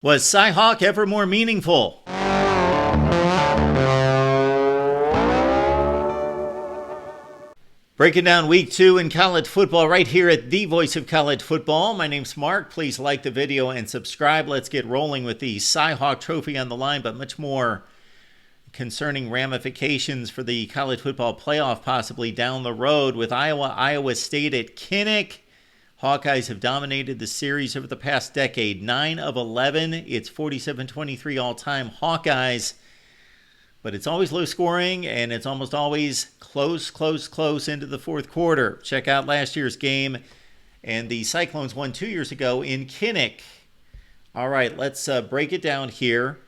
Was Cyhawk ever more meaningful? Breaking down week 2 in college football right here at the Voice of College Football. My name's Mark. Please like the video and subscribe. Let's get rolling with the Cyhawk Trophy on the line, but much more concerning ramifications for the college football playoff possibly down the road with Iowa State at Kinnick. Hawkeyes have dominated the series over the past decade. 9 of 11. It's 47-23 all-time Hawkeyes. But it's always low scoring, and it's almost always close into the fourth quarter. Check out last year's game, and the Cyclones won 2 years ago in Kinnick. All right, let's break it down here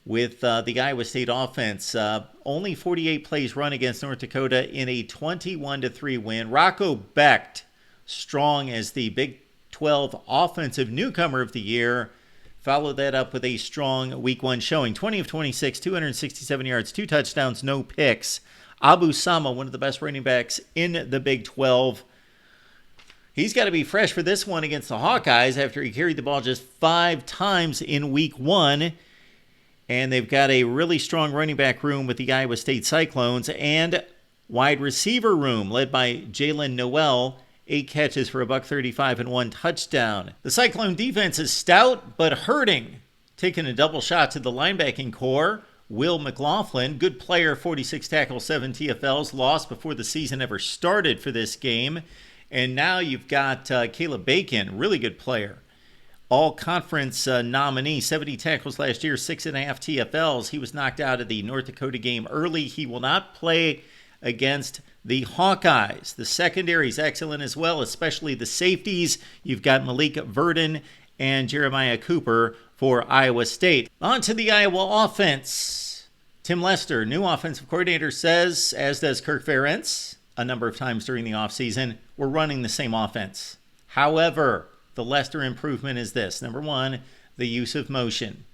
with the Iowa State offense. Only 48 plays run against North Dakota in a 21-3 win. Rocco Becht, strong as the Big 12 offensive newcomer of the year, followed that up with a strong week 1 showing. 20 of 26, 267 yards, 2 touchdowns, no picks. Abu Sama, one of the best running backs in the Big 12. He's got to be fresh for this one against the Hawkeyes after he carried the ball just 5 times in week 1. And they've got a really strong running back room with the Iowa State Cyclones and wide receiver room led by Jalen Noel. 8 catches for $135 and 1 touchdown. The Cyclone defense is stout but hurting. Taking a double shot to the linebacking core. Will McLaughlin, good player, 46 tackles, 7 TFLs, lost before the season ever started for this game. And now you've got Caleb Bacon, really good player. All-conference nominee, 70 tackles last year, 6.5 TFLs. He was knocked out of the North Dakota game early. He will not play against the Hawkeyes. The secondary is excellent as well, especially the safeties. You've got Malik Verdon and Jeremiah Cooper for Iowa State. On to the Iowa offense. Tim Lester, new offensive coordinator, says, as does Kirk Ferentz, a number of times during the offseason, we're running the same offense. However, the Lester improvement is this. Number 1, the use of motion.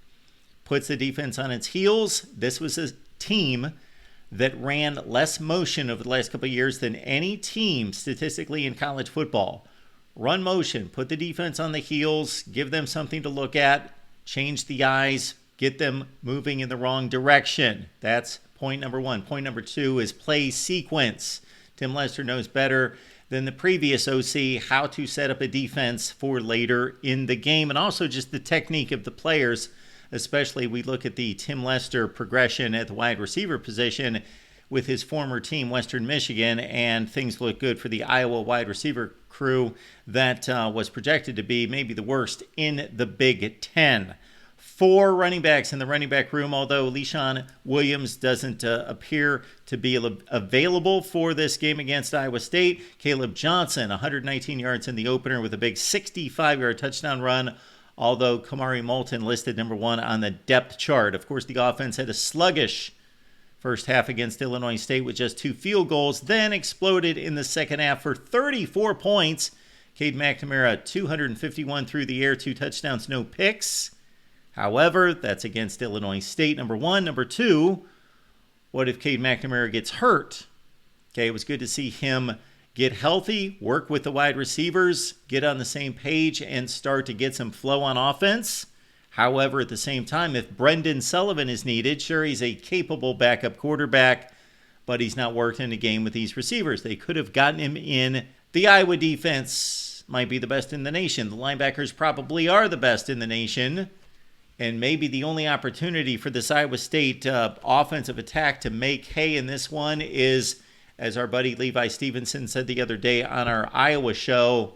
Puts the defense on its heels. This was a team that ran less motion over the last couple of years than any team statistically in college football. Run motion, put the defense on the heels, give them something to look at, change the eyes, get them moving in the wrong direction. That's point number 1. Point number 2 is play sequence. Tim Lester knows better than the previous OC how to set up a defense for later in the game, and also just the technique of the players. Especially we look at the Tim Lester progression at the wide receiver position with his former team, Western Michigan, and things look good for the Iowa wide receiver crew that was projected to be maybe the worst in the Big 10. 4 running backs in the running back room, although Leshaun Williams doesn't appear to be available for this game against Iowa State. Caleb Johnson, 119 yards in the opener with a big 65-yard touchdown run, although Kamari Moulton listed number 1 on the depth chart. Of course, the offense had a sluggish first half against Illinois State with just 2 field goals, then exploded in the second half for 34 points. Cade McNamara, 251 through the air, 2 touchdowns, no picks. However, that's against Illinois State, number 1. Number 2, what if Cade McNamara gets hurt? Okay, it was good to see him get healthy, work with the wide receivers, get on the same page, and start to get some flow on offense. However, at the same time, if Brendan Sullivan is needed, sure, he's a capable backup quarterback, but he's not worked in a game with these receivers. They could have gotten him in. The Iowa defense might be the best in the nation. The linebackers probably are the best in the nation. And maybe the only opportunity for this Iowa State offensive attack to make hay in this one is, as our buddy Levi Stevenson said the other day on our Iowa show,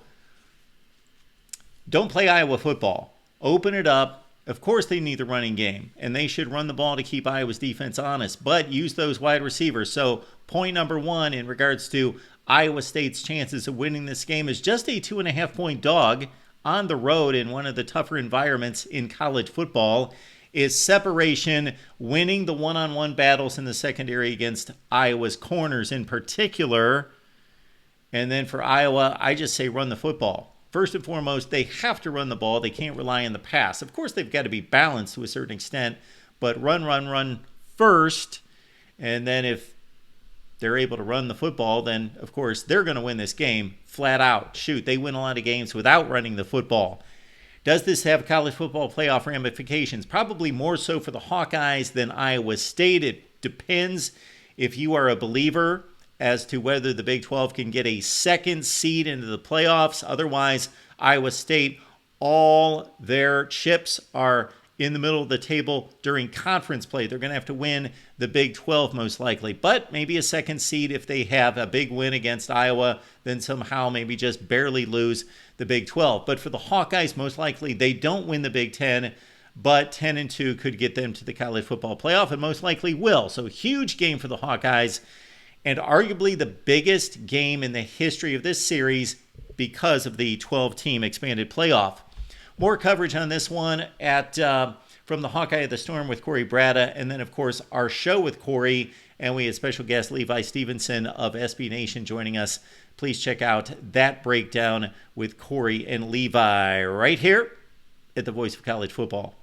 don't play Iowa football. Open it up. Of course they need the running game, and they should run the ball to keep Iowa's defense honest, but use those wide receivers. So point number 1 in regards to Iowa State's chances of winning this game is just a 2.5-point dog on the road in one of the tougher environments in college football. Is separation, winning the one-on-one battles in the secondary against Iowa's corners in particular. And then for Iowa, I just say run the football. First and foremost, they have to run the ball. They can't rely on the pass. Of course, they've got to be balanced to a certain extent, but run first. And then if they're able to run the football, then, of course, they're going to win this game flat out. Shoot, they win a lot of games without running the football. Does this have college football playoff ramifications? Probably more so for the Hawkeyes than Iowa State. It depends if you are a believer as to whether the Big 12 can get a second seed into the playoffs. Otherwise, Iowa State, all their chips are in the middle of the table during conference play. They're going to have to win the Big 12 most likely, but maybe a second seed if they have a big win against Iowa, then somehow maybe just barely lose the Big 12. But for the Hawkeyes, most likely they don't win the Big 10, but 10-2 could get them to the college football playoff and most likely will. So huge game for the Hawkeyes and arguably the biggest game in the history of this series because of the 12-team expanded playoff. More coverage on this one at from the Hawkeye of the Storm with Corey Bratta, and then, of course, our show with Corey, and we had special guest Levi Stevenson of SB Nation joining us. Please check out that breakdown with Corey and Levi right here at the Voice of College Football.